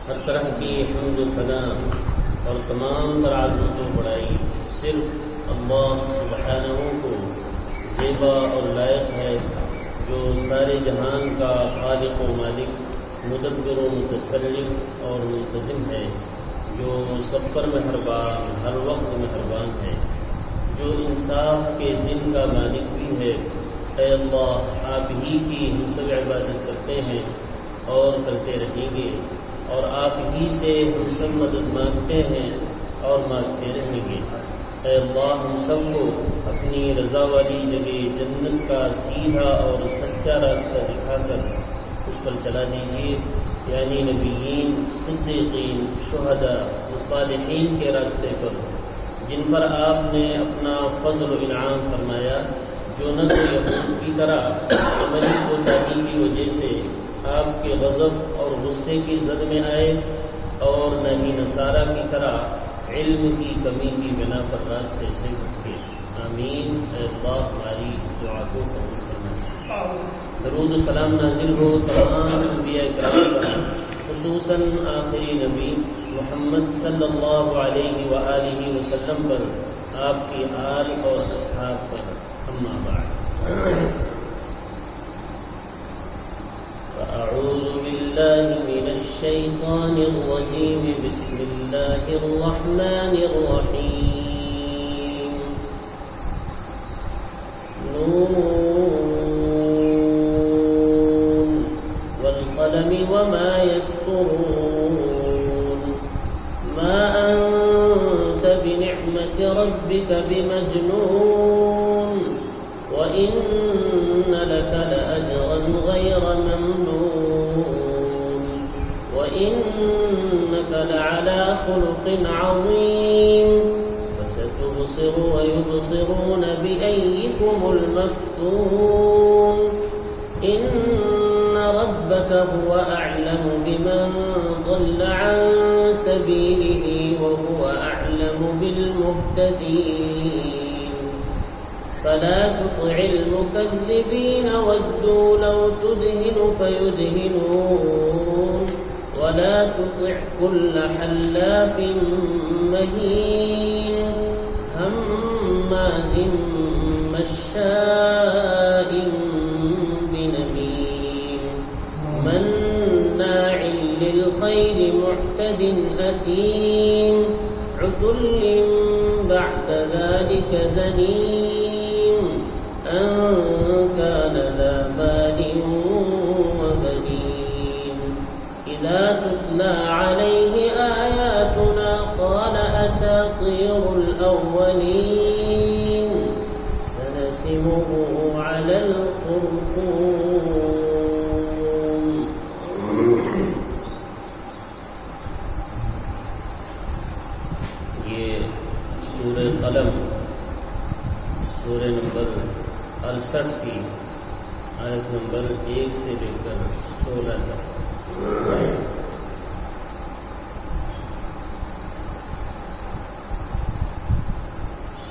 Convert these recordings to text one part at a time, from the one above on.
ہر طرح کی حمد و ثنا اور تمام تر عظمت و بڑائی صرف اللہ سبحانہ کو زیبا اور لائق ہے، جو سارے جہان کا خالق و مالک، مدبر و متصرف اور منتظم ہے، جو سب پر مہربان، ہر وقت مہربان ہے، جو انصاف کے دن کا مالک بھی ہے۔ اے اللہ، آپ ہی کی ہم سب عبادت کرتے ہیں اور کرتے رہیں گے، اور آپ ہی سے ہم سب مدد مانگتے ہیں اور مانگتے رہیں گے۔ اے اللہ، ہم سب کو اپنی رضا والی جگہ جنت کا سیدھا اور سچا راستہ دکھا کر اس پر چلا دیجیے، یعنی نبیین، صدیقین، شہداء و صالحین کے راستے پر، جن پر آپ نے اپنا فضل و انعام فرمایا، جو نہ تو یہود کی طرح عملی کوتاہی کی وجہ سے آپ کے غضب اور غصے کی زد میں آئے، اور نہ ہی نصارہ کی طرح علم کی کمی کی بنا پر راستے سے بھٹکے۔ آمین۔ اے اللہ، ہماری اس دعا کو قبول فرما۔ درود و سلام نازل ہو تمام انبیاء کرام پر، خصوصاً آخری نبی محمد صلی اللہ علیہ وآلہ وسلم پر، آپ کی آل اور اصحاب پر۔ اما بعد، فأعوذ بالله من الشيطان الرجيم، بسم الله الرحمن الرحيم۔ نون والقلم وما يسطرون، ما أنت بنعمة ربك بمجنون، وإن لك لأجرا غير ممنون، وإنك لعلى خلق عظيم، فستبصر ويبصرون بأيكم المفتون، إن ربك هو أعلم بمن ضل عن سبيله وهو أعلم بالمهتدين، فلا تطع المكذبين ودوا لو تدهن فيدهنون، ولا تطع كل حلاف مهين، هماز مشاء بنميم، مناع للخير معتد أثيم، عتل بعد ذلك زنيم، أن كان ذا مال وبنين، إذا تتلى عليه آياتنا قال أساطير الأولين، سنسمه على الخرطوم۔ یہ سورہ قلم، سورہ نمبر 68 کی آیت نمبر 1 سے لے کر 16 تک۔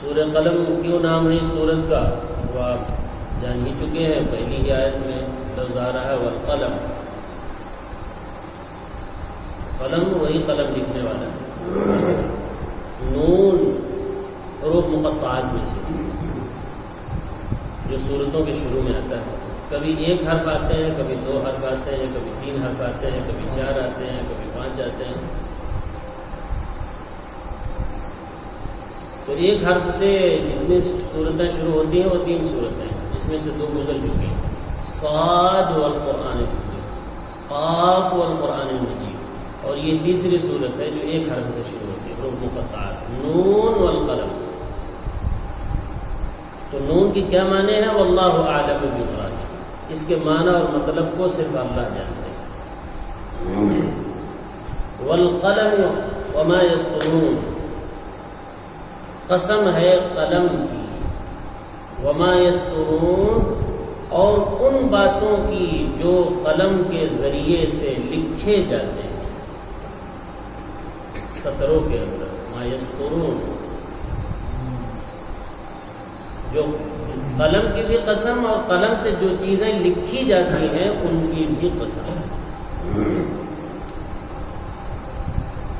سورہ قلم کیوں نام ہے سورت کا، وہ آپ جان ہی چکے ہیں، پہلی ہی آیت میں لفظ آ رہا ہے والقلم۔ قلم وہی قلم لکھنے والا ہے۔ نون حروف مقطعات میں سے جو سورتوں کے شروع میں آتا ہے، کبھی ایک حرف آتے ہیں، کبھی 2 حرف آتے ہیں، کبھی 3 حرف آتے ہیں، کبھی 4 آتے ہیں، کبھی 5 آتے ہیں۔ تو ایک حرف سے جتنی صورتیں شروع ہوتی ہیں وہ 3 صورتیں ہیں، جس میں سے 2 گزر چکی ہیں، صاد والقرآن المجید، قاف والقرآن المجید، اور یہ تیسری صورت ہے جو ایک حرف سے شروع ہوتی ہے، حروف مقطعات، نون والقلم۔ تو نون کی کیا معنی ہے؟ واللہ اعلم بمراد، اس کے معنی اور مطلب کو صرف اللہ جانتے ہیں۔ والقلم وما یسطرون، قسم ہے قلم کی، وما یسطرون، اور ان باتوں کی جو قلم کے ذریعے سے لکھے جاتے ہیں، سطروں کے اندر ما یسطرون، جو قلم کی بھی قسم اور قلم سے جو چیزیں لکھی جاتی ہیں ان کی بھی قسم۔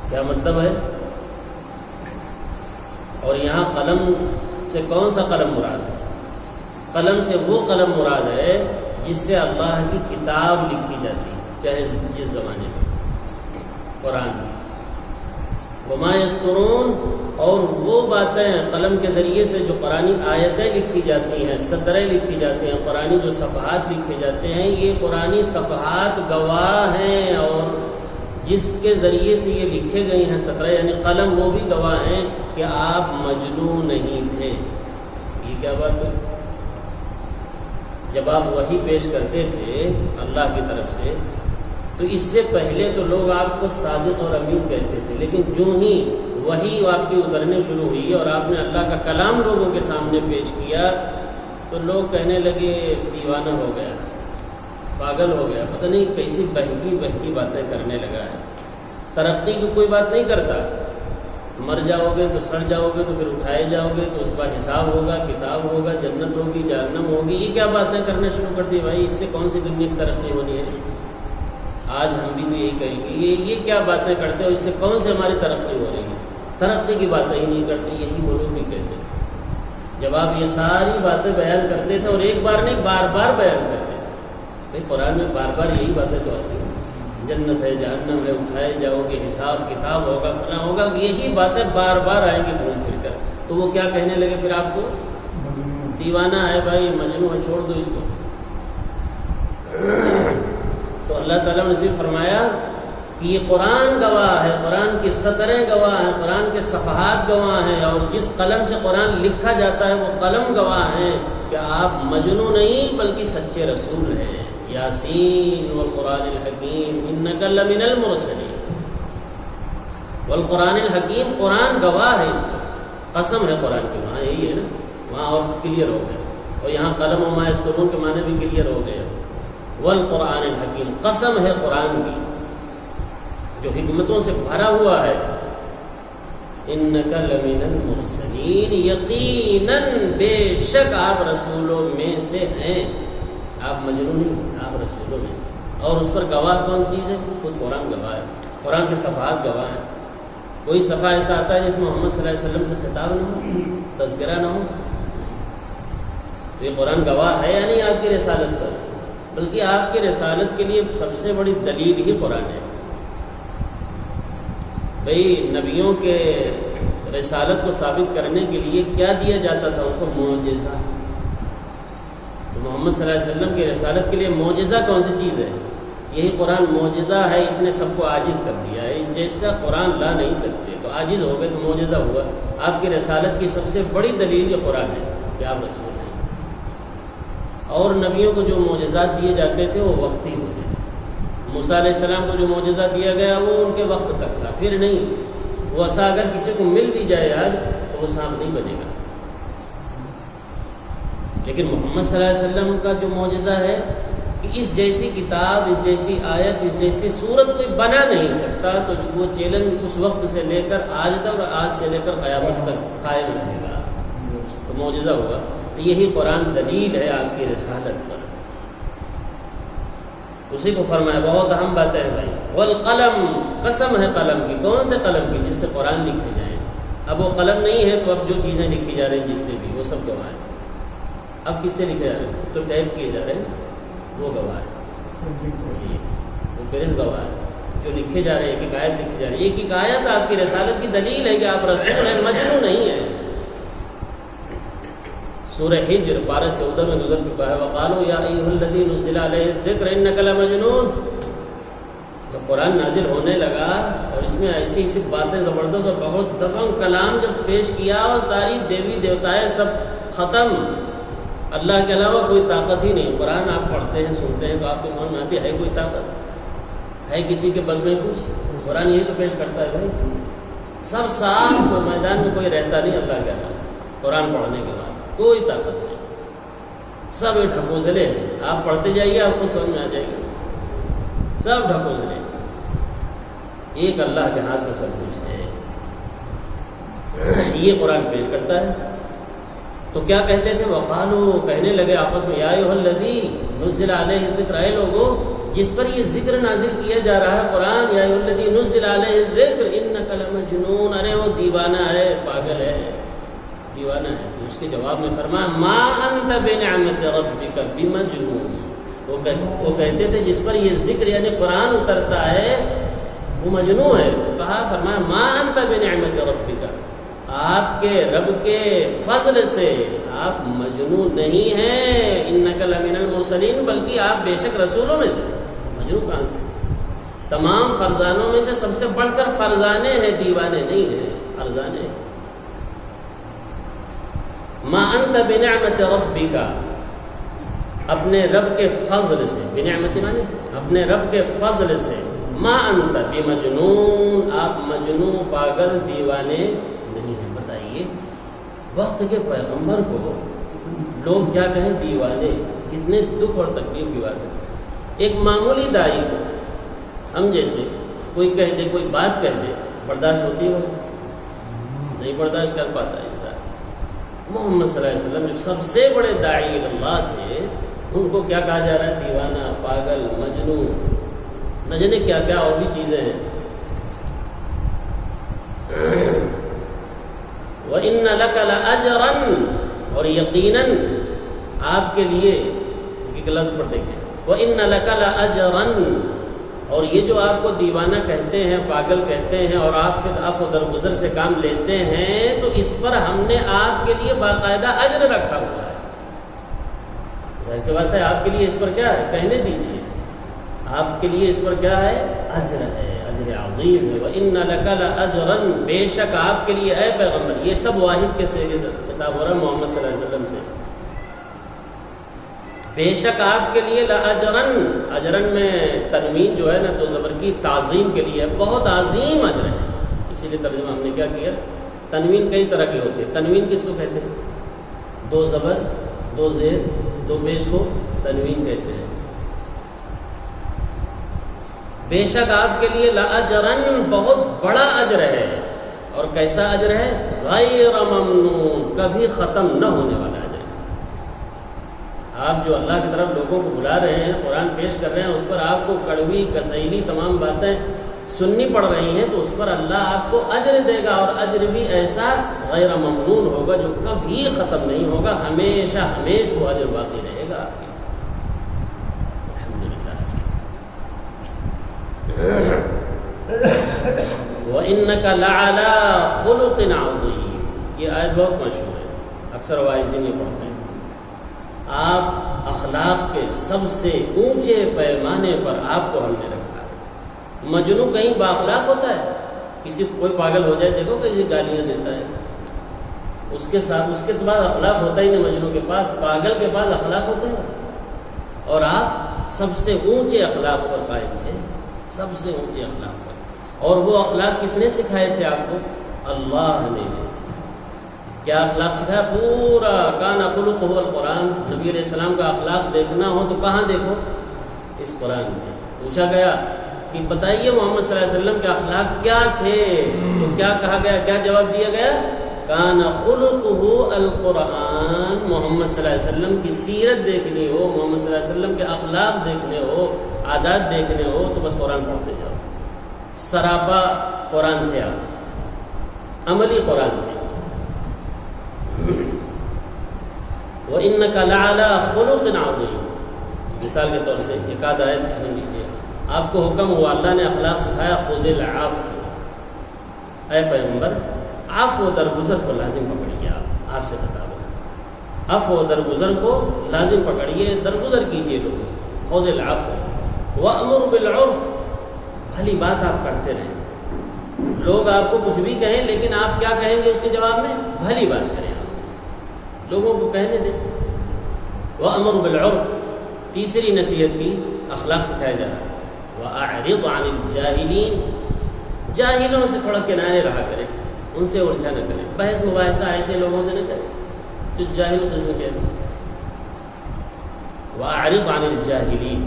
کیا مطلب ہے؟ اور یہاں قلم سے کون سا قلم مراد ہے؟ قلم سے وہ قلم مراد ہے جس سے اللہ کی کتاب لکھی جاتی ہے، چاہے جس زمانے میں، قرآن میں۔ وما یسطرون، اور وہ باتیں قلم کے ذریعے سے جو قرآنی آیتیں لکھی جاتی ہیں، سطریں لکھی جاتی ہیں، قرآنی جو صفحات لکھے جاتے ہیں، یہ قرآنی صفحات گواہ ہیں، اور جس کے ذریعے سے یہ لکھے گئے ہیں سطریں یعنی قلم، وہ بھی گواہ ہیں کہ آپ مجنون نہیں تھے۔ یہ کیا بات ہے؟ جب آپ وحی پیش کرتے تھے اللہ کی طرف سے تو اس سے پہلے تو لوگ آپ کو صادق اور امین کہتے تھے، لیکن جو ہی وحی آپ کی اترنے شروع ہوئی اور آپ نے اللہ کا کلام لوگوں کے سامنے پیش کیا تو لوگ کہنے لگے دیوانہ ہو گیا، پاگل ہو گیا، پتہ نہیں کیسی بہکی باتیں کرنے لگا ہے۔ ترقی کی کوئی بات نہیں کرتا، مر جاؤ گے تو سڑ جاؤ گے تو پھر اٹھائے جاؤ گے تو اس کا حساب ہوگا، کتاب ہوگا، جنت ہوگی، جہنم ہوگی، یہ کیا باتیں کرنا شروع کر دی بھائی؟ اس سے کون سی دنیا کی ترقی ہونی ہے؟ آج ہم بھی تو یہی کہیں گے، یہ کیا باتیں کرتے ہو، اس سے کون سی ہماری ترقی ہو رہی ہے؟ ترقی کی باتیں ہی نہیں کرتے، یہی وہ لوگ بھی کہتے ہیں۔ جب آپ یہ ساری باتیں بیان کرتے تھے اور ایک بار نہیں بار بار بیان کرتے تھے، بھائی قرآن میں بار بار یہی باتیں تو آتی ہیں، جنت ہے، جہنم ہے، اٹھائے جاؤ گے، حساب کتاب ہوگا، فلاں ہوگا، یہی باتیں بار بار آئیں گی گھوم پھر کر۔ تو وہ کیا کہنے لگے پھر آپ کو؟ دیوانہ ہے بھائی، مجنون ہے، چھوڑ دو اس کو۔ تو اللہ تعالیٰ نے فرمایا کہ یہ قرآن گواہ ہے، قرآن کی سطریں گواہ ہیں، قرآن کے صفحات گواہ ہیں، اور جس قلم سے قرآن لکھا جاتا ہے وہ قلم گواہ ہیں کہ آپ مجنون نہیں بلکہ سچے رسول ہیں۔ یاسین والقرآن الحکیم انک لمن المرسلین۔ والقرآن الحکیم، قرآن گواہ ہے، اس میں قسم ہے قرآن کی، وہاں یہی ہے نا، وہاں اور کلیئر ہو گیا، اور یہاں قلم وما یسطرون کے معنی بھی کلیئر ہو گئے۔ والقرآن الحکیم، قسم ہے قرآن کی جو حکمتوں سے بھرا ہوا ہے۔ انک لمن المرسلین، یقیناً بے شک آپ رسولوں میں سے ہیں، آپ مجنون نہیں، آپ رسولوں میں سے۔ اور اس پر گواہ کون سی چیز ہے؟ خود قرآن گواہ ہے، قرآن کے صفحات گواہ ہیں۔ کوئی صفحہ ایسا آتا ہے جس میں محمد صلی اللہ علیہ وسلم سے خطاب نہ ہو، تذکرہ نہ ہو؟ تو یہ قرآن گواہ ہے یا نہیں آپ کی رسالت پر؟ بلکہ آپ کی رسالت کے لیے سب سے بڑی دلیل ہی قرآن ہے۔ بھئی نبیوں کے رسالت کو ثابت کرنے کے لیے کیا دیا جاتا تھا ان کو؟ معجزہ۔ تو محمد صلی اللہ علیہ وسلم کی رسالت کے لیے معجزہ کون سی چیز ہے؟ یہی قرآن معجزہ ہے، اس نے سب کو عاجز کر دیا ہے، اس جیسا قرآن لا نہیں سکتے، تو عاجز ہو گئے تو معجزہ ہوا۔ آپ کی رسالت کی سب سے بڑی دلیل یہ قرآن ہے کہ آپ رسول ہیں۔ اور نبیوں کو جو معجزات دیے جاتے تھے وہ وقتی ہوتے تھے۔ موسیٰ علیہ السلام کو جو معجزہ دیا گیا وہ ان کے وقت تک تھا، پھر نہیں۔ وہ عصا اگر کسی کو مل بھی جائے آج تو وہ سانپ نہیں بنے گا۔ لیکن محمد صلی اللہ علیہ وسلم کا جو معجزہ ہے کہ اس جیسی کتاب، اس جیسی آیت، اس جیسی صورت کوئی بنا نہیں سکتا، تو وہ چیلنج اس وقت سے لے کر آج تک، اور آج سے لے کر قیامت تک قائم رہے گا، تو معجزہ ہوگا۔ تو یہی قرآن دلیل ہے آپ کی رسالت پر۔ اسی کو فرمایا، بہت اہم باتیں ہیں بھائی۔ والقلم، قسم ہے قلم کی، کون سے قلم کی؟ جس سے قرآن لکھے جائیں۔ اب وہ قلم نہیں ہے تو اب جو چیزیں لکھی جا رہی ہیں جس سے بھی، وہ سب گواہ ہیں۔ اب کس سے لکھے جا رہے ہیں؟ تو ٹائپ کیے جا رہے ہیں، وہ گواہ ہے جی، وہ پریس گواہ ہے جو لکھے جا رہے ہیں، ایک آیت لکھی جا رہی ہے۔ ایک آیت آپ کی رسالت کی دلیل ہے کہ آپ رسول ہیں، مجنون نہیں ہیں۔ سورہ ہجر پارہ 14 میں گزر چکا ہے، وقالوا یا ایھا الذی نزل علیہ الذکر انک لمجنون۔ جب قرآن نازل ہونے لگا اور اس میں ایسی ایسی باتیں زبردست اور بہت دفن کلام جب پیش کیا، اور ساری دیوی دیوتائیں سب ختم، اللہ کے علاوہ کوئی طاقت ہی نہیں۔ قرآن آپ پڑھتے ہیں، سنتے ہیں تو آپ کو سمجھ میں آتی ہے کوئی طاقت ہے کسی کے بس میں کچھ؟ قرآن یہی تو پیش کرتا ہے بھائی، سب صاف میدان میں کوئی رہتا نہیں اللہ کے علاوہ۔ قرآن پڑھنے کے بعد کوئی طاقت نہیں، سب ڈھکوسلے ہیں۔ آپ پڑھتے جائیے، آپ کو سمجھ میں آ جائے گا، سب ڈھکوسلے۔ ایک اللہ کے ہاتھ میں سب کچھ ہے، یہ قرآن پیش کرتا ہے۔ تو کیا کہتے تھے؟ وقالو، کہنے لگے آپس میں، یا ایھا الذی نزل علیہ الذکر، اے لوگو جس پر یہ ذکر نازل کیا جا رہا ہے قرآن، یا الذی نزل علیہ الذکر انک لمجنون، ارے وہ دیوانہ ہے، پاگل ہے، دیوانہ ہے. تو اس کے جواب میں فرمایا ما انت بنعمت ربک بمجنون. وہ کہتے تھے جس پر یہ ذکر یعنی قرآن اترتا ہے وہ مجنون ہے. کہا فرمایا ما انت بنعمت ربک، آپ کے رب کے فضل سے آپ مجنون نہیں ہیں، انک لمن المرسلین، بلکہ آپ بے شک رسولوں میں سے. مجنون کہاں سے؟ تمام فرزانوں میں سے سب سے بڑھ کر فرزانے ہیں، دیوانے نہیں ہیں، فرزانے. ما انت بنعمت ربک، اپنے رب کے فضل سے، بنعمت مانے اپنے رب کے فضل سے، ما انت بمجنون، آپ مجنون، پاگل، دیوانے نہیں ہیں. بتائیے وقت کے پیغمبر کو لوگ کیا کہیں؟ دیوانے. کتنے دکھ اور تکلیف کی بات ہے. ایک معمولی دائی کو ہم جیسے کوئی کہہ دے، کوئی بات کہہ دے، برداشت ہوتی ہے؟ نہیں برداشت کر پاتا ہے انسان. محمد صلی اللہ علیہ وسلم جو سب سے بڑے داعی اللہ تھے، ان کو کیا کہا جا رہا ہے؟ دیوانہ، پاگل، مجنون، نہ جانے کیا کیا اور بھی چیزیں ہیں. وَإِنَّ لَكَ لَأَجْرًا، اور یقیناً آپ کے لیے ایک لفظ پر دیکھیں، وَإِنَّ لَكَ لَأَجْرًا، اور یہ جو آپ کو دیوانہ کہتے ہیں، پاگل کہتے ہیں، اور آپ پھر عفو درگزر سے کام لیتے ہیں، تو اس پر ہم نے آپ کے لیے باقاعدہ اجر رکھا ہوا ہے. ظاہر سی بات ہے آپ کے لیے اس پر کیا ہے؟ کہنے دیجیے آپ کے لیے اس پر کیا ہے؟ اجر ہے، اجر عظیم ہے. وَإِنَّ لَكَ لَأَجْرًا، بے شک آپ کے لیے اے پیغمبر. یہ سب واحد کے سے خطاب ہو رہا ہے محمد صلی اللہ علیہ وسلم سے. بے شک آپ کے لیے لَأَجْرًا، اجرن میں تنوین جو ہے نا دو زبر کی تعظیم کے لیے ہے، بہت عظیم اجر ہے. اسی لیے ترجمہ ہم نے کیا کیا، تنوین کئی طرح کی ہوتی ہے. تنوین کس کو کہتے ہیں؟ دو زبر، دو زیر، دو پیش کو تنوین کہتے ہیں. بے شک آپ کے لیے لَأَجْرًا، بہت بڑا اجر ہے. اور کیسا اجر ہے؟ غیر ممنون، کبھی ختم نہ ہونے والا اجر. آپ جو اللہ کی طرف لوگوں کو بلا رہے ہیں، قرآن پیش کر رہے ہیں، اس پر آپ کو کڑوی کسیلی تمام باتیں سننی پڑ رہی ہیں، تو اس پر اللہ آپ کو اجر دے گا، اور اجر بھی ایسا غیر ممنون ہوگا جو کبھی ختم نہیں ہوگا، ہمیشہ ہمیش وہ اجر باقی رہے گا آپ کے. وَإِنَّكَ لَعَلَىٰ خُلُقٍ عَظِيمٍ، یہ آیت بہت مشہور ہے، اکثر واعظین یہ پڑھتے ہیں. آپ اخلاق کے سب سے اونچے پیمانے پر آپ کو ہم نے رکھا ہے. مجنون کہیں بااخلاق ہوتا ہے؟ کسی کوئی پاگل ہو جائے دیکھو کسی گالیاں دیتا ہے، اس کے ساتھ اس کے بعد اخلاق ہوتا ہی نہیں. مجنون کے پاس، پاگل کے پاس اخلاق ہوتے ہیں. اور آپ سب سے اونچے اخلاق پر قائم تھے، سب سے اونچے اخلاق پر. اور وہ اخلاق کس نے سکھائے تھے آپ کو؟ اللہ نے. کیا اخلاق سکھایا؟ پورا کان خلقہ القرآن. نبی علیہ السلام کا اخلاق دیکھنا ہو تو کہاں دیکھو؟ اس قرآن میں. پوچھا گیا کہ بتائیے محمد صلی اللہ علیہ وسلم کے اخلاق کیا تھے، تو کیا کہا گیا، کیا جواب دیا گیا؟ کان خلقہ القرآن. محمد صلی اللہ علیہ وسلم کی سیرت دیکھنی ہو، محمد صلی اللہ علیہ وسلم کے اخلاق دیکھنے ہو، عادات دیکھنے ہو، تو بس قرآن پڑھتے جاؤ. سراپا قرآن تھے آپ، عملی قرآن تھے. وَإِنَّكَ لَعَلَىٰ خُلُقٍ عَظِيمٍ. مثال کے طور سے ایک آدھ آیت سن لیجیے. آپ کو حکم ہوا، اللہ نے اخلاق سکھایا، خُذِ الْعَفْوَ، اے پیغمبر عفو درگزر کو لازم پکڑیے. آپ سے خطاب ہے، عفو درگزر کو لازم پکڑیے، درگزر کیجیے لوگوں سے. خُذِ الْعَفْوَ وَأْمُرْ بِالْعُرْفِ، بھلی بات آپ کرتے رہیں. لوگ آپ کو کچھ بھی کہیں لیکن آپ کیا کہیں گے اس کے جواب میں؟ بھلی بات کریں، لوگوں کو کہنے دیں. وَأَمْرُ بِالْعُرْفِ، تیسری نصیحت کی اخلاق سکھایا جا رہا ہے. وَأَعْرِضْ عَنِ الْجَاهِلِينَ، جاہلوں سے تھوڑا کنارے رہا کریں، ان سے الجھا نہ کریں. بحث مباحثہ ایسے لوگوں سے نہ کریں جو جاہل قسم کے ہیں. وَأَعْرِضْ عَنِ الْجَاهِلِينَ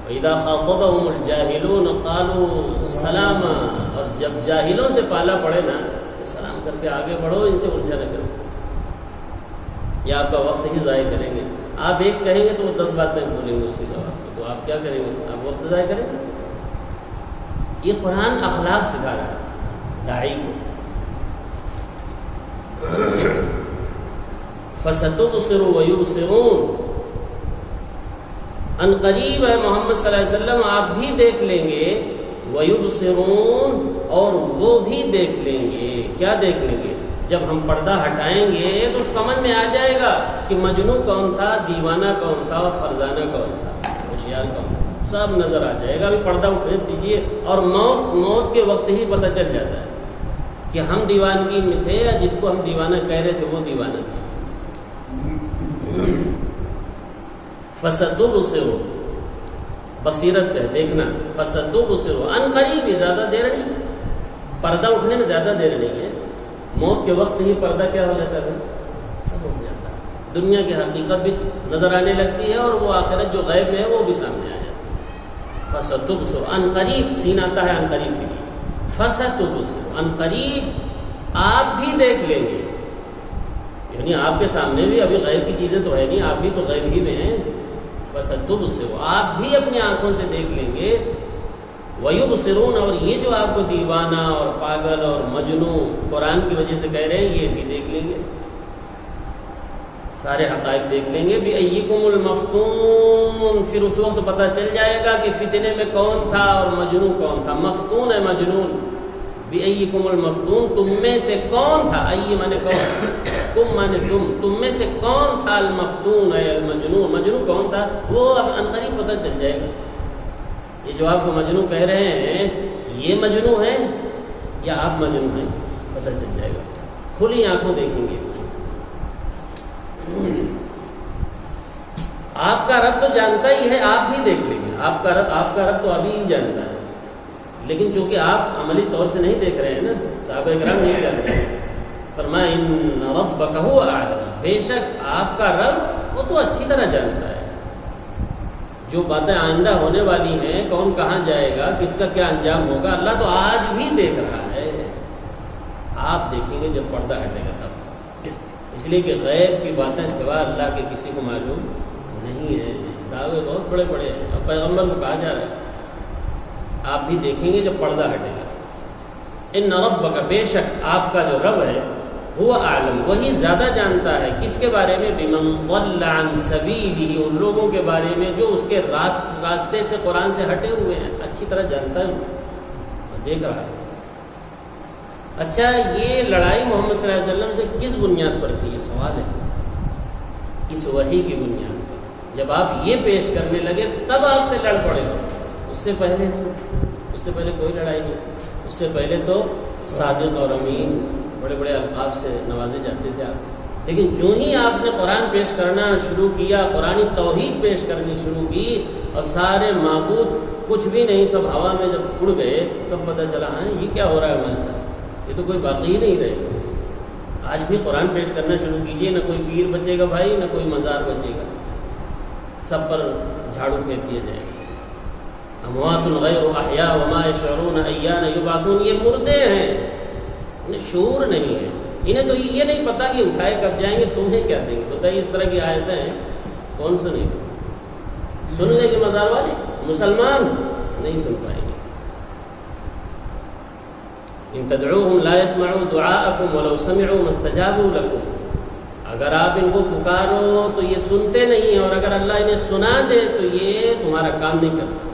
وَإِذَا خَاطَبَهُمُ الْجَاهِلُونَ قَالُوا سَلَامًا، اور جب جاہلوں سے پالا پڑے نا تو سلام کر کے آگے بڑھو، ان سے الجھا نہ کرو. یہ آپ کا وقت ہی ضائع کریں گے. آپ ایک کہیں گے تو وہ 10 باتیں بولیں گے اسی جواب کو، تو آپ کیا کریں گے؟ آپ وقت ضائع کریں گے؟ یہ قرآن اخلاق سکھا رہا ہے داعی کو. فَسَتُبْصِرُ وَيُبْصِرُونَ، ان قریب ہے محمد صلی اللہ علیہ وسلم آپ بھی دیکھ لیں گے، وَيُبْصِرُونَ اور وہ بھی دیکھ لیں گے. کیا دیکھ لیں گے؟ جب ہم پردہ ہٹائیں گے تو سمجھ میں آ جائے گا کہ مجنون کون تھا، دیوانہ کون تھا، اور فرزانہ کون تھا، ہوشیار کون تھا، سب نظر آ جائے گا. ابھی پردہ اٹھنے دیجیے اور موت کے وقت ہی پتہ چل جاتا ہے کہ ہم دیوانگی میں تھے یا جس کو ہم دیوانہ کہہ رہے تھے وہ دیوانہ تھا. فَسَتُبْصِرُ بصیرت سے دیکھنا، فَسَتُبْصِرُ ان قریب، زیادہ دیر نہیں، پردہ اٹھنے میں زیادہ دیر نہیں ہے. موت کے وقت ہی پردہ کیا ہو جاتا ہے؟ سب ہو جاتا ہے. دنیا کی حقیقت بھی نظر آنے لگتی ہے اور وہ آخرت جو غیب میں ہے وہ بھی سامنے آ جاتی ہے. فَسَتُبْصِرُ ان قریب، سین آتا ہے ان قریب کے لیے. فَسَتُبْصِرُ ان قریب آپ بھی دیکھ لیں گے، یعنی آپ کے سامنے بھی ابھی غیب کی چیزیں تو ہے نہیں، آپ بھی تو غیب ہی میں ہیں. فَسَتُبْصِرُ آپ بھی اپنی آنکھوں سے دیکھ لیں گے. وَيُبْصِرُونَ اور یہ جو آپ کو دیوانہ اور پاگل اور مجنون قرآن کی وجہ سے کہہ رہے ہیں یہ بھی دیکھ لیں گے، سارے حقائق دیکھ لیں گے. بِأَيِّكُمُ الْمَفْتُونُ پھر اس وقت پتہ چل جائے گا کہ فتنے میں کون تھا اور مجنون کون تھا. مفتون ہے مجنون. بِأَيِّكُمُ الْمَفْتُونُ تم میں سے کون تھا، ائی مانے کون، تم مانے تم میں سے کون تھا، المفتون ہے المجنون، مجنون کون تھا وہ اب عنقریب پتہ چل جائے گا. یہ جو آپ کو مجنون کہہ رہے ہیں یہ مجنون ہے یا آپ مجنون ہیں پتہ چل جائے گا. کھلی آنکھوں دیکھیں گے. آپ کا رب تو جانتا ہی ہے، آپ بھی دیکھ لیں گے. آپ کا رب تو ابھی ہی جانتا ہے، لیکن چونکہ آپ عملی طور سے نہیں دیکھ رہے ہیں نا، صحابہ کرام نہیں جانتے ہیں. فرمایا ان ربک هو اعلم، بے شک آپ کا رب وہ تو اچھی طرح جانتا ہے جو باتیں آئندہ ہونے والی ہیں، کون کہاں جائے گا، کس کا کیا انجام ہوگا. اللہ تو آج بھی دیکھ رہا ہے. آپ دیکھیں گے جب پردہ ہٹے گا تب. اس لیے کہ غیب کی باتیں سوا اللہ کے کسی کو معلوم نہیں ہے. دعوے بہت بڑے بڑے ہیں اور پیغمبر کو کہا جا رہا ہے آپ بھی دیکھیں گے جب پردہ ہٹے گا. ان ربک بے شک آپ کا جو رب ہے هو اعلم وہی زیادہ جانتا ہے کس کے بارے میں، بمن ضل عن سبیلہ ان لوگوں کے بارے میں جو اس کے راستے سے قرآن سے ہٹے ہوئے ہیں. اچھی طرح جانتا ہے اور دیکھ رہا ہے. اچھا یہ لڑائی محمد صلی اللہ علیہ وسلم سے کس بنیاد پر تھی؟ یہ سوال ہے. اس وحی کی بنیاد پر جب آپ یہ پیش کرنے لگے تب آپ سے لڑ پڑے گا، اس سے پہلے نہیں. اس سے پہلے کوئی لڑائی نہیں. اس سے پہلے تو صادق اور امین بڑے بڑے القاب سے نوازے جاتے تھے آپ. لیکن جو ہی آپ نے قرآن پیش کرنا شروع کیا، قرآنی توحید پیش کرنی شروع کی اور سارے معبود کچھ بھی نہیں سب ہوا میں جب اڑ گئے تب پتہ چلا ہاں یہ کیا ہو رہا ہے ہمارے ساتھ، یہ تو کوئی باقی ہی نہیں رہے. آج بھی قرآن پیش کرنا شروع کیجئے، نہ کوئی پیر بچے گا بھائی، نہ کوئی مزار بچے گا، سب پر جھاڑو پھینک دیا جائے گا. اموات غیر احیاء وما یشعرون ایان یبعثون، یہ مردے ہیں، انہیں شعور نہیں ہے. انہیں تو یہ نہیں پتہ کہ اٹھائے کب جائیں گے، تمہیں کیا دیں گے. بتائیے اس طرح کی آیتیں ہیں کون سنے گا؟ سن لیں گے مزار والے، مسلمان نہیں سن پائیں گے. ان تدعوهم لا يسمعوا دعاءكم ولو سمعوا ما استجابوا لكم، اگر آپ ان کو پکارو تو یہ سنتے نہیں، اور اگر اللہ انہیں سنا دے تو یہ تمہارا کام نہیں کر سکتے.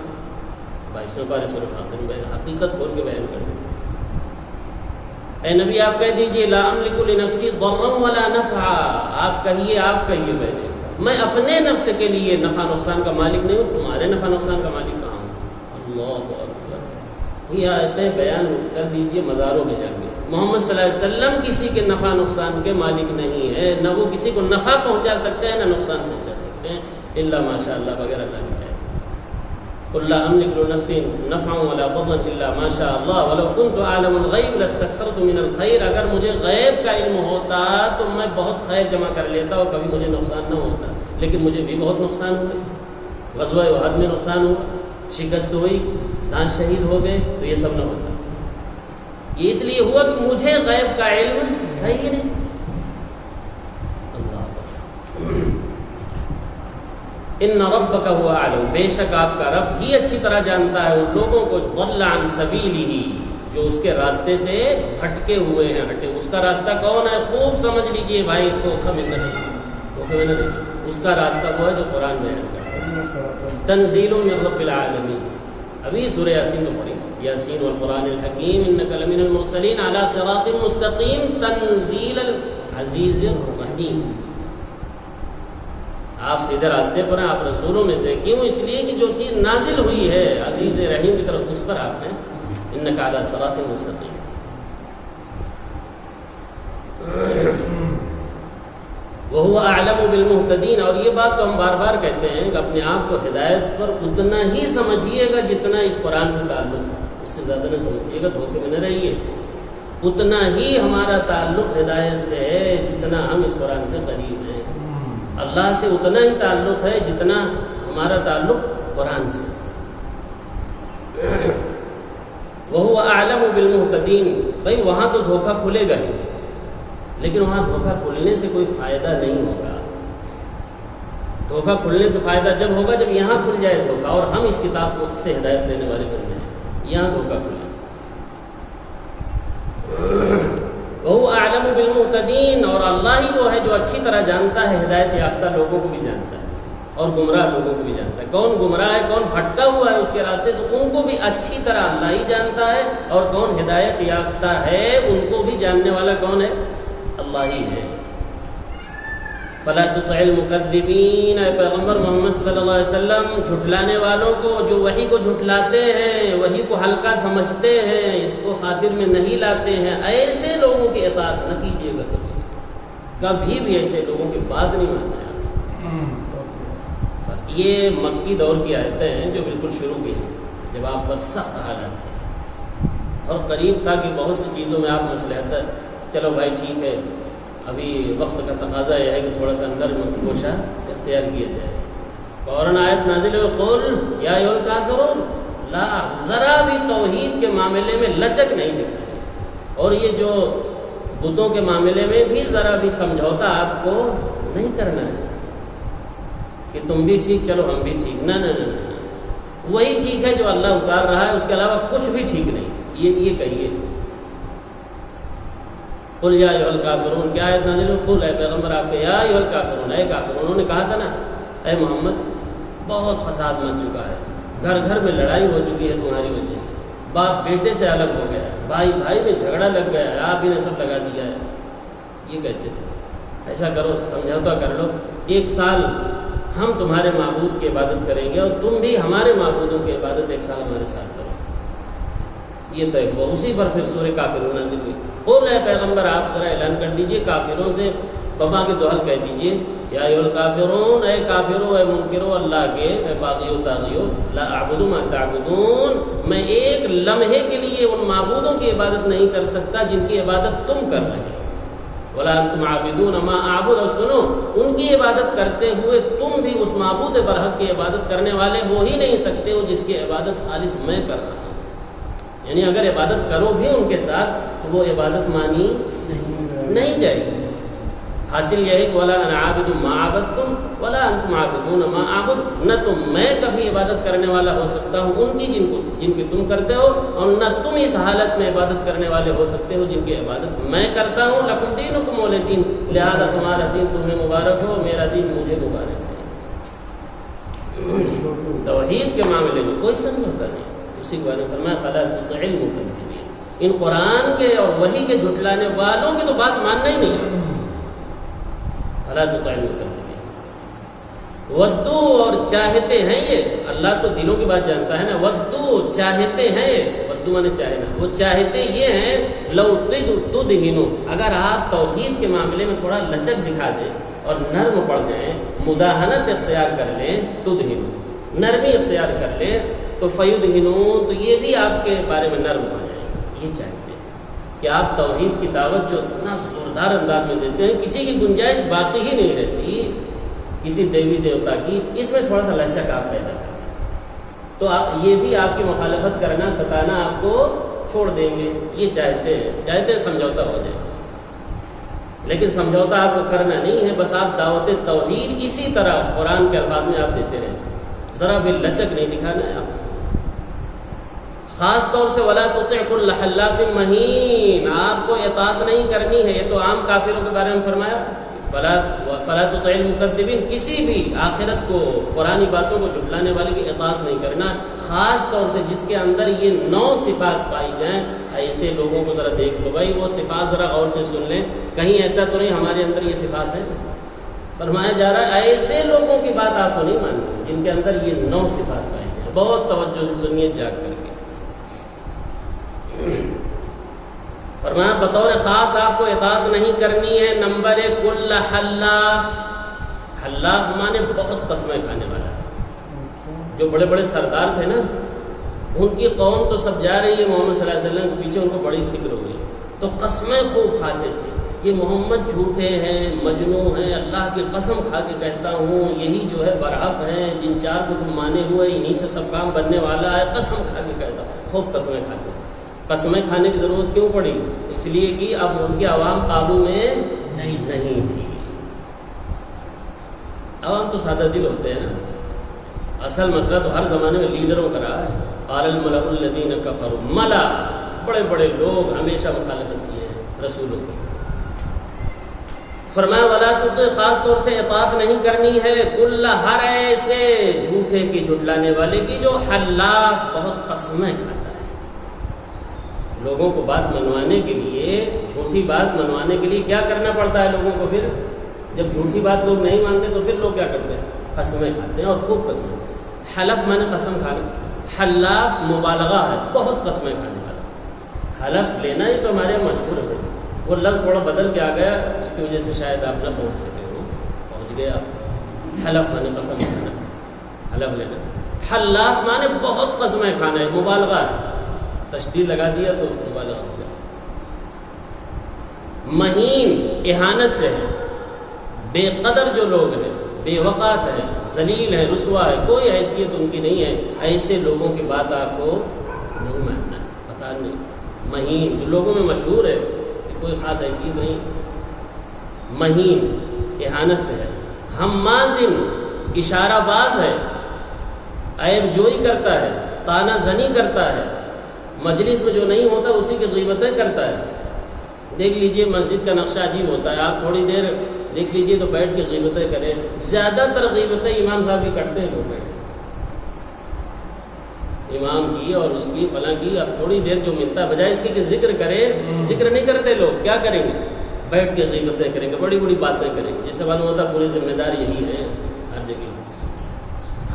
22 پارے سورہ فاطر میں حقیقت کھول کے بیان کر دیں. اے نبی آپ کہہ دیجئے لا املک لنفسی ضرا ولا نفعا، آپ کہیے پہلے میں اپنے نفس کے لیے نفع نقصان کا مالک نہیں ہوں، تمہارے نفع نقصان کا مالک کہاں ہوں. اللہ اکبر. یہ آیتیں بیان کر دیجئے مزاروں میں جا کے. محمد صلی اللہ علیہ وسلم کسی کے نفع نقصان کے مالک نہیں ہے، نہ وہ کسی کو نفع پہنچا سکتے ہیں نہ نقصان پہنچا سکتے ہیں، الا ماشاء اللہ بغیر اللہ کی چاہے. قل لا املک لنفسی نفعا ولا ضرا الا ما شاء اللہ ولو كنت اعلم الغیب لاستكثرت من الخیر، اگر مجھے غیب کا علم ہوتا تو میں بہت خیر جمع کر لیتا اور کبھی مجھے نقصان نہ ہوتا. لیکن مجھے بھی بہت نقصان ہوئے، غزوہ احد میں نقصان ہوا، شکست ہوئی، دانش شہید ہو گئے، تو یہ سب نہ ہوتا. یہ اس لیے ہوا کہ مجھے غیب کا علم ہے ہی نہیں. اللہ ان ربک هو اعلم، بے شک آپ کا رب ہی اچھی طرح جانتا ہے ان لوگوں کو ضل عن سبیلہ، جو اس کے راستے سے بھٹکے ہوئے ہیں، ہٹے۔ اس کا راستہ کون ہے؟ خوب سمجھ لیجئے بھائی، دھوکہ میں نہ دیں، اس کا راستہ وہ ہے جو قرآن بیان کرتا ہے، تنزیل من رب العالمین۔ ابھی سورہ یاسین تو پڑھی، یاسین والقرآن الحکیم انک لمن المرسلین علی صراط مستقیم تنزیل العزیز الرحیم۔ آپ سیدھے راستے پر ہیں، آپ رسولوں میں سے، کیوں؟ اس لیے کہ جو چیز نازل ہوئی ہے عزیز رحیم کی طرف، اس پر آپ ہیں، انک علی صراط مستقیم۔ وَهُوَ أَعْلَمُ بِالْمُهْتَدِينَ، اور یہ بات تو ہم بار بار کہتے ہیں کہ اپنے آپ کو ہدایت پر اتنا ہی سمجھیے گا جتنا اس قرآن سے تعلق ہے، اس سے زیادہ نہ سمجھیے گا، دھوکے میں نہ رہیے۔ اتنا ہی ہمارا تعلق ہدایت سے ہے جتنا ہم اس قرآن سے قریب ہیں، اللہ سے اتنا ہی تعلق ہے جتنا ہمارا تعلق قرآن سے۔ وَهُوَ أَعْلَمُ بِالْمُهْتَدِينَ، بھائی وہاں تو دھوکہ کھلے گا ہی، لیکن وہاں دھوکہ کھلنے سے کوئی فائدہ نہیں ہوگا۔ دھوکہ کھلنے سے فائدہ جب ہوگا جب یہاں کھل جائے دھوکہ، اور ہم اس کتاب کو سے ہدایت لینے والے بن جائیں، یہاں دھوکہ کھلے۔ وَهُوَ أَعْلَمُ بِالْمُهْتَدِينَ، اور اللہ ہی وہ ہے جو اچھی طرح جانتا ہے ہدایت یافتہ لوگوں کو بھی جانتا ہے اور گمراہ لوگوں کو بھی جانتا ہے۔ کون گمراہ ہے، کون بھٹکا ہوا ہے اس کے راستے سے، ان کو بھی اچھی طرح اللہ ہی جانتا ہے، اور کون ہدایت یافتہ ہے ان کو بھی جاننے والا کون ہے؟ اللہ ہی ہے۔ فَلَا تُطِعِ الْمُكَذِّبِينَ، اے پیغمبر محمد صلی اللہ علیہ وسلم، جھٹلانے والوں کو، جو وحی کو جھٹلاتے ہیں، وحی کو ہلکا سمجھتے ہیں، اس کو خاطر میں نہیں لاتے ہیں، ایسے لوگوں کی اطاعت نہ کیجیے گا کبھی بھی ایسے لوگوں کی بات نہیں ماننا ہے۔ یہ مکی دور کی آیتیں ہیں جو بالکل شروع کی ہیں، جب آپ پر سخت حالات تھے اور قریب تھا کہ بہت سی چیزوں میں آپ مصلحت، چلو بھائی ٹھیک ہے، ابھی وقت کا تقاضا یہ ہے کہ تھوڑا سا نرم گوشہ اختیار کیا جائے، فوراً آیت نازل ہوئی، قل یا ایھا الکافرون، لا، ذرا بھی توحید کے معاملے میں لچک نہیں دکھائی، اور یہ جو بتوں کے معاملے میں بھی ذرا بھی سمجھوتا آپ کو نہیں کرنا ہے کہ تم بھی ٹھیک چلو ہم بھی ٹھیک، نہ نہ نہ، وہی ٹھیک ہے جو اللہ اتار رہا ہے، اس کے علاوہ کچھ بھی ٹھیک نہیں، یہ کہیے۔ قل یا ایھا الکافرون، کیا آیت نازل ہوئی؟ قل، اے پیغمبر آپ کے، یا ایھا الکافرون، اے کافرون۔ انہوں نے کہا تھا نا، اے محمد بہت فساد مچ چکا ہے، گھر گھر میں لڑائی ہو چکی ہے تمہاری وجہ سے، باپ بیٹے سے الگ ہو گیا ہے، بھائی بھائی میں جھگڑا لگ گیا ہے، آپ ہی نے سب لگا دیا ہے، یہ کہتے تھے۔ ایسا کرو، سمجھوتا کر لو، 1 سال ہم تمہارے معبود کی عبادت کریں گے اور تم بھی ہمارے معبودوں کی عبادت 1 سال ہمارے ساتھ کرو، یہ طے ہوا۔ اسی پر پھر سورہ کافرون نازل ہوئی۔ قل، اے پیغمبر آپ ذرا اعلان کر دیجئے، کافروں سے بابا کے دوحل کہہ دیجئے، یا ایھا الکافرون، اے کافرو، اے منکرو اللہ کے، اے باغیو طاغیو، لا اعبد ما تعبدون، میں ایک لمحے کے لیے ان معبودوں کی عبادت نہیں کر سکتا جن کی عبادت تم کر رہے ہو، ولا انتم عابدون ما اعبد، اور سنو، ان کی عبادت کرتے ہوئے تم بھی اس معبود برحق کی عبادت کرنے والے ہو ہی نہیں سکتے ہو جس کی عبادت خالص میں کر رہا ہوں۔ یعنی اگر عبادت کرو بھی ان کے ساتھ تو وہ عبادت مانی نہیں جائے گی۔ حاصل یہ ہے کہ ولا انا عابد ما عبدتم ولا انتم عابدون ما اعبد، نہ تو میں کبھی عبادت کرنے والا ہو سکتا ہوں ان کی جن کی تم کرتے ہو، اور نہ تم اس حالت میں عبادت کرنے والے ہو سکتے ہو جن کی عبادت میں کرتا ہوں۔ لکم دینکم ولی دین، لہذا تمہارا دین تمہیں مبارک ہو، میرا دین مجھے مبارک ہے۔ توحید کے معاملے میں کوئی سمجھوتا نہیں۔ اسی کو نے فرمایا فلا تطع المکذبین، ان قرآن کے اور وحی کے جھٹلانے والوں کی تو بات ماننا ہی نہیں ہے۔ فلا تطع المکذبین، ودو، اور چاہتے ہیں یہ، اللہ تو دلوں کی بات جانتا ہے نا، ودو چاہتے ہیں یہ، ودو مانے چاہنا، وہ چاہتے یہ ہیں، لو تدہنوا، اگر آپ توحید کے معاملے میں تھوڑا لچک دکھا دیں اور نرم پڑ جائیں، مداہنت اختیار کر لیں، تدہنوا، نرمی اختیار کر لیں، تو فیدہنون، تو یہ بھی آپ کے بارے میں نرم ہو جائیں۔ یہ چاہتے ہیں کہ آپ توحید کی دعوت جو اتنا زوردار انداز میں دیتے ہیں، کسی کی گنجائش باقی ہی نہیں رہتی کسی دیوی دیوتا کی، اس میں تھوڑا سا لچک آپ پیدا کریں تو یہ بھی آپ کی مخالفت کرنا، ستانا آپ کو چھوڑ دیں گے۔ یہ چاہتے ہیں سمجھوتا ہو جائے۔ لیکن سمجھوتا آپ کو کرنا نہیں ہے، بس آپ دعوت توحید اسی طرح قرآن کے الفاظ میں آپ دیتے رہیں، ذرا بھی لچک نہیں دکھانا ہے آپ۔ خاص طور سے ولا تطع كل حلاف مہین، آپ کو اطاعت نہیں کرنی ہے، یہ تو عام کافروں کے بارے میں فرمایا، فلا تطع المکذبین، کسی بھی آخرت کو قرآنی باتوں کو جھٹلانے والے کی اطاعت نہیں کرنا، خاص طور سے جس کے اندر یہ 9 صفات پائی جائیں، ایسے لوگوں کو ذرا دیکھ لو بھائی، وہ صفات ذرا غور سے سن لیں، کہیں ایسا تو نہیں ہمارے اندر یہ صفات ہیں۔ فرمایا جا رہا ہے ایسے لوگوں کی بات آپ کو نہیں ماننی جن کے اندر یہ 9 صفات پائی جائیں۔ بہت توجہ سے سنیے جاگ کر کے۔ فرمایا بطور خاص آپ کو اطاعت نہیں کرنی ہے۔ نمبر 1 کل حلاف، حلاف مانے بہت قسمیں کھانے والا۔ جو بڑے بڑے سردار تھے نا، ان کی قوم تو سب جا رہی ہے محمد صلی اللہ علیہ وسلم کے پیچھے، ان کو بڑی فکر ہوئی، تو قسمیں خوب کھاتے تھے، یہ محمد جھوٹے ہیں، مجنون ہیں، اللہ کی قسم کھا کے کہتا ہوں یہی جو ہے برحق ہیں، جن 4 کو تم مانے ہوئے انہی سے سب کام بننے والا ہے، قسم کھا کے کہتا ہوں، خوب قسمیں کھاتے۔ قسمیں کھانے کی ضرورت کیوں پڑی؟ اس لیے کہ اب ان کے عوام قابو میں نہیں تھی۔ عوام تو سادہ دل ہوتے ہیں نا، اصل مسئلہ تو ہر زمانے میں لیڈروں کا رہا ہے۔ قال الملأ الذین کفروا، ملا بڑے بڑے لوگ ہمیشہ مخالفت کیے ہیں رسولوں کی۔ فرمایا ولا تطع، خاص طور سے اطاعت نہیں کرنی ہے، کل، ہر ایسے جھوٹے کی، جھٹلانے والے کی، جو حلاف بہت قسمیں کھاتا ہے۔ لوگوں کو بات منوانے کے لیے، جھوٹی بات منوانے کے لیے کیا کرنا پڑتا ہے لوگوں کو؟ پھر جب جھوٹی بات لوگ نہیں مانتے تو پھر لوگ کیا کرتے ہیں؟ قسمیں کھاتے ہیں، اور خوب قسمیں۔ حلف مانے قسم کھانا، حلاف مبالغہ ہے، بہت قسمیں کھانے والا۔ حلف لینا یہ تو ہمارے یہاں مشہور ہے، وہ لفظ تھوڑا بدل کے آ گیا، اس کی وجہ سے شاید آپ نہ پہنچ سکے ہو، پہنچ گئے آپ۔ حلف مانے قسم کھانا، حلف لینا۔ حلاف مانے بہت قسمیں کھانا ہے، مبالغہ ہے، تشدید لگا دیا تو مبالغہ ہو گیا۔ مہین اہانت سے ہے، بے قدر جو لوگ ہیں، بے وقات ہیں، ذلیل ہیں، رسوا ہے، کوئی حیثیت ان کی نہیں ہے، ایسے لوگوں کی بات آپ کو نہیں ماننا ہے۔ پتہ نہیں مہین جو لوگوں میں مشہور ہے کہ کوئی خاص حیثیت نہیں، مہین اہانت سے ہے۔ ہمازن اشارہ باز ہے، عیب جوئی کرتا ہے، طعنہ زنی کرتا ہے، مجلس میں جو نہیں ہوتا اسی کی غیبتیں کرتا ہے۔ دیکھ لیجئے مسجد کا نقشہ عجیب ہوتا ہے، آپ تھوڑی دیر دیکھ لیجئے تو بیٹھ کے غیبتیں کریں، زیادہ تر غیبتیں امام صاحب کی کرتے ہیں لوگ، بیٹھ امام کی اور اس کی فلاں کی۔ اب تھوڑی دیر جو ملتا ہے بجائے اس کی کہ ذکر کریں، ذکر نہیں کرتے لوگ، کیا کریں گے؟ بیٹھ کے غیبتیں کریں گے، بڑی بڑی باتیں کریں گے، جیسے معلوم ہوتا ہے پوری ذمہ دار یہی ہے ہر جگہ۔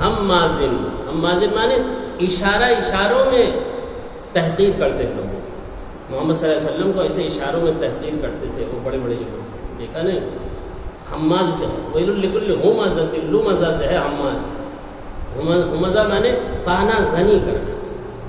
ہمازن، ہمازن مانے اشاروں میں تحقیر کرتے ہیں لوگ۔ محمد صلی اللہ علیہ وسلم کو ایسے اشاروں میں تحقیر کرتے تھے وہ بڑے بڑے لوگ، دیکھا نہیں؟ حماز سے ویل لکل ہمزۃ، لمزہ سے ہے حماز۔ ہمزہ مانے طعنہ زنی کرنا۔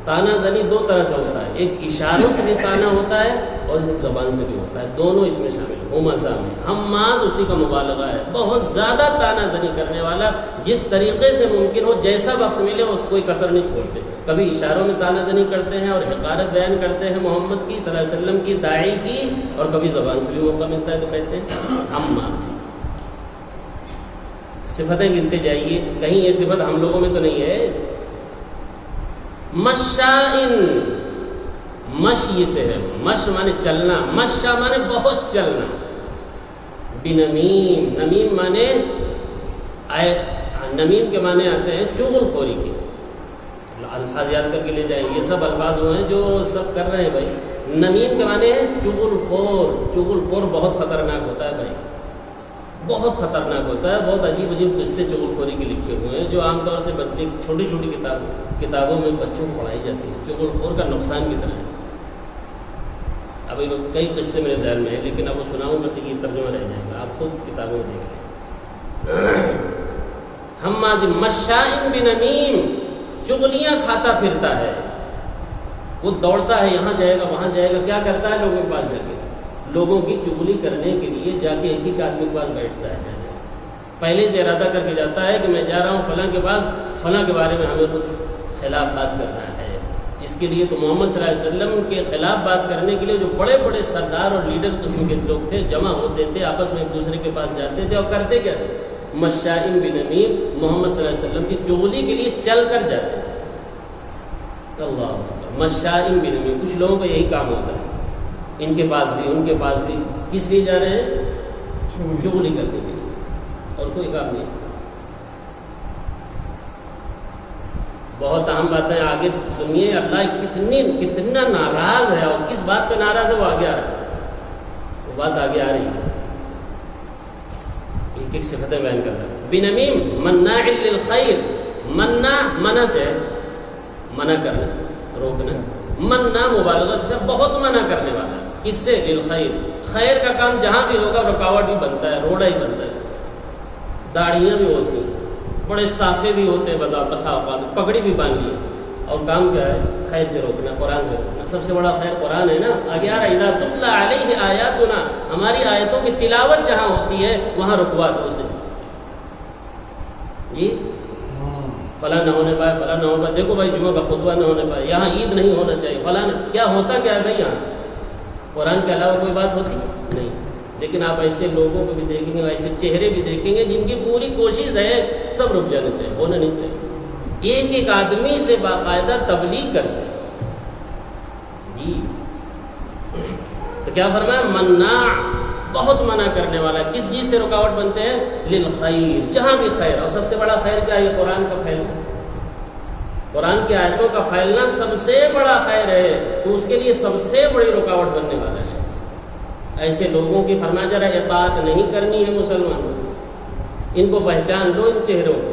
طعنہ زنی 2 طرح سے ہوتا ہے، ایک اشاروں سے بھی طعنہ ہوتا ہے اور ایک زبان سے بھی ہوتا ہے، دونوں اس میں شامل ہیں ہمزہ میں۔ حماز اسی کا مبالغہ ہے، بہت زیادہ طعنہ زنی کرنے والا، جس طریقے سے ممکن ہو، جیسا وقت ملے اس کوئی کسر نہیں چھوڑتے، کبھی اشاروں میں طعنہ زنی کرتے ہیں اور حقارت بیان کرتے ہیں محمد کی صلی اللہ علیہ وسلم کی، داعی کی، اور کبھی زبان سے بھی موقع ملتا ہے تو کہتے ہیں حماز۔ صفتیں گنتے جائیے، کہیں یہ صفت ہم لوگوں میں تو نہیں ہے۔ مشائن، مشی سے ہے، مش مانے چلنا، مشا مانے بہت چلنا۔ بنمیم، نمیم مانے نمیم کے معنی آتے ہیں چغل خوری کے، الفاظ یاد کر کے لے جائیں، یہ سب الفاظ وہ ہیں جو سب کر رہے ہیں بھائی۔ نمیم کے معنی ہے چغل خور، چغل خور بہت خطرناک ہوتا ہے بھائی، بہت خطرناک ہوتا ہے، بہت عجیب عجیب قصے چغل خوری کے لکھے ہوئے ہیں جو عام طور سے بچے چھوٹی چھوٹی کتابوں میں بچوں کو پڑھائی جاتی ہے، چغل خور کا نقصان کی طرح ہے۔ اب کئی قصے میرے ذہن میں ہیں لیکن اب وہ سناؤں گا تو یہ ترجمہ رہ جائے گا، آپ خود کتابوں میں دیکھ لیں۔ حماز مشائن بنمیم، چغلیاں کھاتا پھرتا ہے، وہ دوڑتا ہے، یہاں جائے گا وہاں جائے گا، کیا کرتا ہے لوگوں کے پاس جا کے؟ لوگوں کی چغلی کرنے کے لیے جا کے ایک ہی آدمی کے پاس بیٹھتا ہے، پہلے سے ارادہ کر کے جاتا ہے کہ میں جا رہا ہوں فلاں کے پاس، فلاں کے بارے میں ہمیں کچھ خلاف بات کرنا ہے، اس کے لیے تو محمد صلی اللہ علیہ وسلم کے خلاف بات کرنے کے لیے جو بڑے بڑے سردار اور لیڈر قسم کے لوگ تھے جمع ہوتے تھے، آپس میں ایک دوسرے کے پاس جاتے تھے اور کرتے کیا تھے؟ مشائم بنمیم، محمد صلی اللہ علیہ وسلم کی چغلی کے لیے چل کر جاتے تھے۔ اللہ اکبر، مشائم بنمیم، کچھ لوگوں کا یہی کام ہوتا ہے، ان کے پاس بھی ان کے پاس بھی، کس لیے جا رہے ہیں؟ چغلی کرنے کے لیے، اور کوئی کام نہیں۔ بہت اہم باتیں آگے سنیے، اللہ کتنا ناراض ہے اور کس بات پہ ناراض ہے وہ آگے آ رہا ہے، وہ بات آگے آ رہی ہے، ایک ایک صفتیں بیان کر رہا ہے۔ بنمیم مناع للخیر، منع سے منع کرنا، روکنا، منع مبالغہ سے بہت منع کرنے والا، کس سے؟ للخیر، خیر کا کام جہاں بھی ہوگا رکاوٹ بھی بنتا ہے، روڑا ہی بنتا ہے، داڑیاں بھی ہوتی ہیں، بڑے صافے بھی ہوتے ہیں، بسا اوقات پگڑی بھی باندھ لی، اور کام کیا ہے؟ خیر سے روکنا، قرآن سے روکنا۔ سب سے بڑا خیر قرآن ہے نا، آگے آ رہا ہے اذا تتلی علیہ آیاتنا، ہماری آیتوں کی تلاوت جہاں ہوتی ہے وہاں رکوا دو اسے، جی فلاں نہ ہونے پائے، فلاں نہ ہونے پائے، دیکھو بھائی جمعہ کا خطبہ نہ ہونے پائے، یہاں عید نہیں ہونا چاہیے، فلاں کیا ہوتا کیا ہے بھائی؟ یہاں قرآن کے علاوہ کوئی بات ہوتی نہیں، لیکن آپ ایسے لوگوں کو بھی دیکھیں گے، ایسے چہرے بھی دیکھیں گے جن کی پوری کوشش ہے سب رک جانا چاہیے، ہونا نہیں چاہیے، ایک ایک آدمی سے باقاعدہ تبلیغ کرتے ہیں جی۔ تو کیا فرمایا؟ مناع، بہت منع کرنے والا، کس چیز سے رکاوٹ بنتے ہیں؟ للخیر، جہاں بھی خیر، اور سب سے بڑا خیر کیا ہے؟ قرآن کا پھیلنا، قرآن کی آیتوں کا پھیلنا سب سے بڑا خیر ہے، تو اس کے لیے سب سے بڑی رکاوٹ بننے والا شخص، ایسے لوگوں کی فرمایا جا رہا ہے اطاعت نہیں کرنی ہے مسلمانوں، ان کو پہچان لو، ان چہروں کو،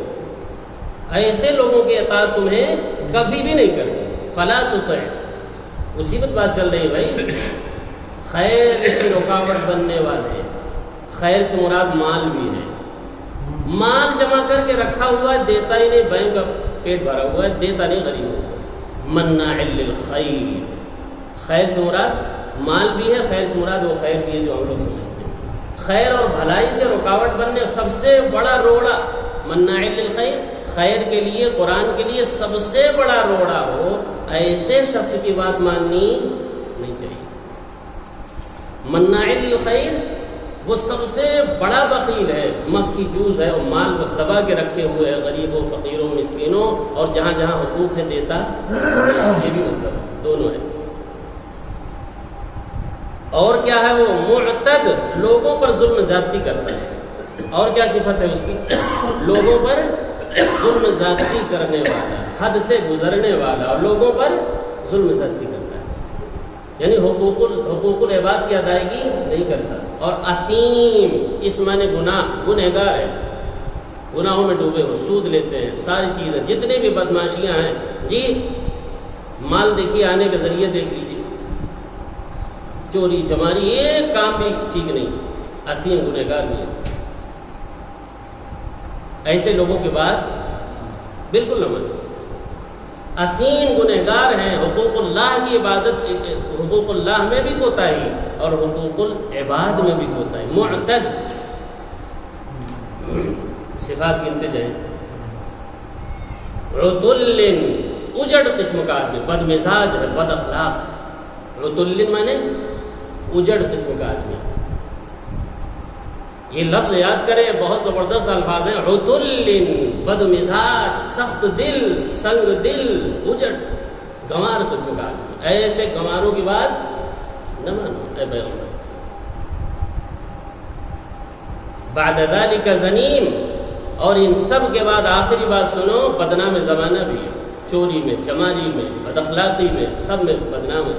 ایسے لوگوں کی اطاعت تمہیں کبھی بھی نہیں کرنی، فلا تطع، مصیبت بات چل رہی ہے بھائی، خیر کی رکاوٹ بننے والے، خیر سے مراد مال بھی ہے، مال جمع کر کے رکھا ہوا ہے، دیتا ہی نہیں، بینک کا پیٹ بھرا ہوا ہے، دیتا نہیں غریب کو، مناع للخیر، خیر سے مراد مال بھی ہے، خیر سے مراد وہ خیر بھی ہے جو ہم لوگ سمجھتے ہیں، خیر اور بھلائی سے رکاوٹ بننے سب سے بڑا روڑا، مناع للخیر، خیر کے لیے، قرآن کے لیے سب سے بڑا روڑا ہو، ایسے شخص کی بات ماننی نہیں چاہیے۔ مناع للخیر وہ سب سے بڑا بخیل ہے، مکھی جوز ہے، اور مال کو دبا کے رکھے ہوئے ہے، غریبوں، فقیروں، مسکینوں، اور جہاں جہاں حقوق ہے دیتا، یہ بھی مطلب دونوں ہے۔ اور کیا ہے؟ وہ معتد، لوگوں پر ظلم زیادتی کرتا ہے، اور کیا صفت ہے اس کی؟ لوگوں پر ظلم زیادتی کرنے والا، حد سے گزرنے والا، اور لوگوں پر ظلم زیادتی کرتا ہے، یعنی حقوق العباد کی ادائیگی نہیں کرتا۔ اور اثیم، اس معنی گنہگار ہے، گناہوں میں ڈوبے ہو، سود لیتے ہیں، ساری چیزیں، جتنے بھی بدماشیاں ہیں جی، مال دیکھیے، آنے کے ذریعے دیکھ لیجیے، چوری چماری، ایک کام بھی ٹھیک نہیں، اثیم گنہگار بھی ہے، ایسے لوگوں کے بات بالکل نہ مانیں، اثیم گنہگار ہیں، حقوق اللہ کی عبادت، حقوق اللہ میں بھی کوتاہی اور حقوق العباد میں بھی کوتاہی، معتد، صفات گنتے جائیں، عتل، اجڑ قسم کا آدمی، بد مزاج ہے، بد اخلاق، عتل مانے اجڑ قسم کا آدمی، یہ لفظ یاد کریں، بہت زبردست الفاظ ہیں، عتل، بد مزاج، سخت دل، سنگ دل، اجڑ، گنوار قسم کا آدمی، ایسے گنواروں کی بات نہ مانو اے پیغمبر۔ بعد ذلک زنیم، اور ان سب کے بعد آخری بات سنو، بدنام زمانہ بھی ہے، چوری میں، چماری میں، بد اخلاقی میں، سب میں بدنام ہے،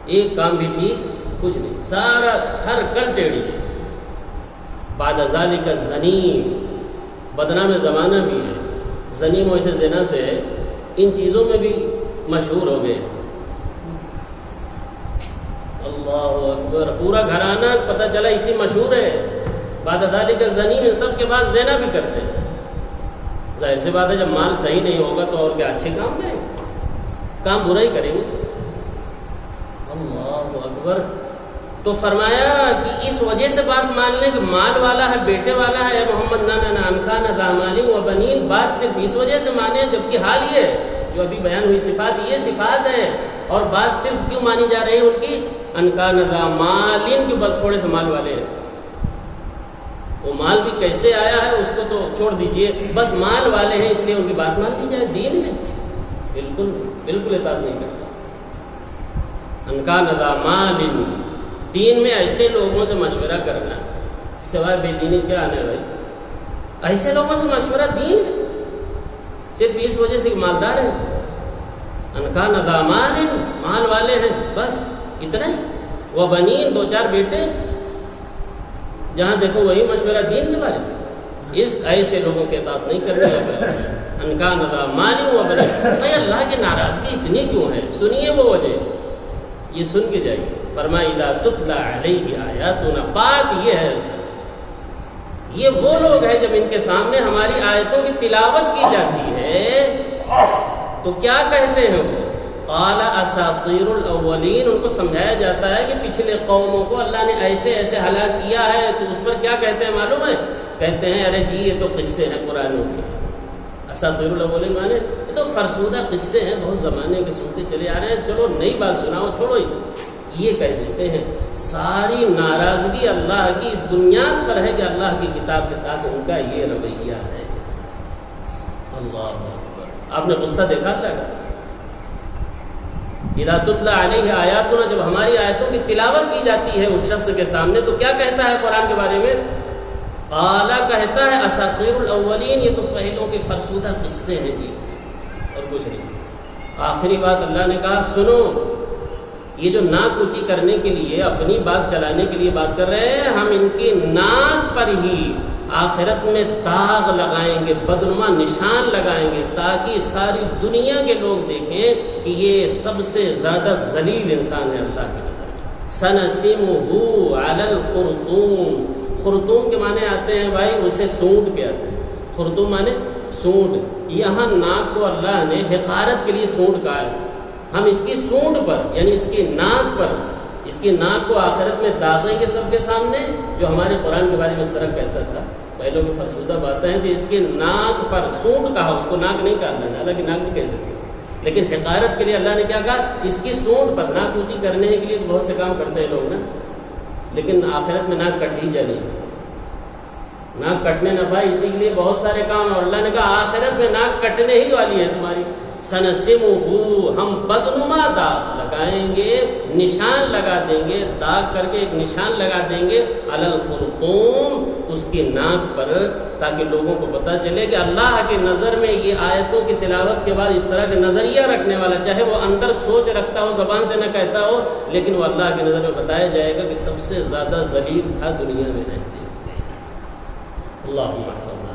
ایک کام بھی ٹھیک کچھ نہیں، سارا ہر کل ٹیڑھی ہے۔ بعد ذالک زنیم، بدنام زمانہ بھی ہے، زنیم ویسے زنا سے ہے، ان چیزوں میں بھی مشہور ہو گئے، اللہ اکبر، پورا گھرانہ پتہ چلا اسی مشہور ہے، بعد ذالک زنیم، ان سب کے بعد زنا بھی کرتے ہیں، ظاہر سی بات ہے جب مال صحیح نہیں ہوگا تو اور کیا اچھے کام کریں گے، کام برا ہی کریں گے، اللہ اکبر۔ تو فرمایا کہ اس وجہ سے بات مان لیں کہ مال والا ہے، بیٹے والا ہے، محمد نانا نانخان دامالی و بنین، بات صرف اس وجہ سے مانے، جبکہ حال یہ ہے جو ابھی بیان ہوئی صفات یہ صفات ہیں، اور بات صرف کیوں مانی جا رہی ہے ان کی؟ ان کان ذا مال، کے بس تھوڑے سے مال والے ہیں، وہ مال بھی کیسے آیا ہے اس کو تو چھوڑ دیجئے، بس مال والے ہیں اس لیے ان کی بات مان لی جائے دین میں؟ بالکل بالکل اطاعت نہیں کرتا۔ ان کان ذا مال، دین میں ایسے لوگوں سے مشورہ کرنا سوائے بے دینی کیا آنا ہے بھائی؟ ایسے لوگوں سے مشورہ دین میں صرف اس وجہ سے کہ مالدار ہیں، ان کان ذا مال، مال والے ہیں، بس اتنا ہی، وہ بنین، 2-4 بیٹے، جہاں دیکھو وہی مشورہ دین کے بارے میں، اس ایسے لوگوں کے اطاعت نہیں کرنے لگا۔ ان کان ذا مال و بنین، بھائی اللہ کی ناراضگی اتنی کیوں ہے؟ سنیے وہ وجہ، یہ سن کے جائیے۔ فرمایا اذا تتلی علیہ آیاتنا، بات یہ ہے اصل، یہ وہ لوگ ہیں جب ان کے سامنے ہماری آیتوں کی تلاوت کی جاتی ہے تو کیا کہتے ہیں وہ؟ قال اساطیر الاولین، ان کو سمجھایا جاتا ہے کہ پچھلے قوموں کو اللہ نے ایسے ایسے ہلاک کیا ہے، تو اس پر کیا کہتے ہیں معلوم ہے؟ کہتے ہیں ارے جی یہ تو قصے ہیں قرآنوں کے۔ اساطیر الاولین مانے یہ تو فرسودہ قصے ہیں، بہت زمانے کے سنتے چلے آ رہے ہیں، چلو نئی بات سناؤ، چھوڑو اسے، یہ کہہ دیتے ہیں۔ ساری ناراضگی اللہ کی اس بنیاد پر ہے کہ اللہ کی کتاب کے ساتھ ان کا یہ رویہ ہے۔ اللہ اکبر، آپ نے غصہ دیکھا تھا؟ اذا تتلی علیہ آیاتنا، جب ہماری آیتوں کی تلاوت کی جاتی ہے اس شخص کے سامنے تو کیا کہتا ہے قرآن کے بارے میں؟ قالا، کہتا ہے اساطیر الاولین، یہ تو پہلوں کے فرسودہ قصے ہیں جی، اور کچھ نہیں۔ آخری بات اللہ نے کہا سنو، یہ جو ناک اونچی کرنے کے لیے اپنی بات چلانے کے لیے بات کر رہے ہیں، ہم ان کی ناک پر ہی آخرت میں داغ لگائیں گے، بدنما نشان لگائیں گے، تاکہ ساری دنیا کے لوگ دیکھیں کہ یہ سب سے زیادہ ذلیل انسان ہے اللہ کی نظر میں۔ سنسمہ علی الخرطوم، خرطوم کے معنی آتے ہیں بھائی اسے سونڈ کے آتے ہیں، خرطوم معنی سونڈ، یہاں ناک کو اللہ نے حقارت کے لیے سونڈ کہا ہے، ہم اس کی سونڈ پر یعنی اس کی ناک پر، اس کی ناک کو آخرت میں داغیں گے سب کے سامنے، جو ہمارے قرآن کے بارے میں اس طرح کہتا تھا، پہلوں کی فرسودہ باتیں ہیں کہ اس کی ناک پر، سونڈ کہا، اس کو ناک نہیں کہا اللہ نے، اللہ کی ناک بھی کہہ سکتے، لیکن حقارت کے لیے اللہ نے کیا کہا؟ اس کی سونڈ پر۔ ناک اونچی کرنے کے لیے تو بہت سے کام کرتے ہیں لوگ نا، لیکن آخرت میں ناک کٹ ہی جانی، ناک کٹنے نہ پائے، اسی کے لیے بہت سارے کام ہیں، اور اللہ نے کہا آخرت میں ناک کٹنے ہی والی ہے تمہاری۔ سنسمہ، ہم بدنما داغ لگائیں گے، نشان لگا دیں گے، داغ کر کے ایک نشان لگا دیں گے علی الخرطوم، اس کی ناک پر، تاکہ لوگوں کو پتہ چلے کہ اللہ کی نظر میں یہ آیتوں کی تلاوت کے بعد اس طرح کے نظریہ رکھنے والا، چاہے وہ اندر سوچ رکھتا ہو، زبان سے نہ کہتا ہو، لیکن وہ اللہ کی نظر میں بتایا جائے گا کہ سب سے زیادہ ذلیل تھا دنیا میں رہتے ہوئے۔ اللہم احفظنا،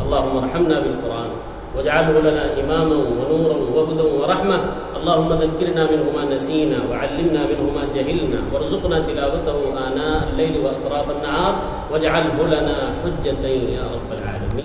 اللہم ارحمنا بالقرآن واجعله لنا إماما ونورا وهدى ورحمة، اللهم ذكرنا منه ما نسينا وعلمنا منه ما جهلنا وارزقنا تلاوته آناء الليل وأطراف النهار واجعله لنا حجة يا رب العالمين۔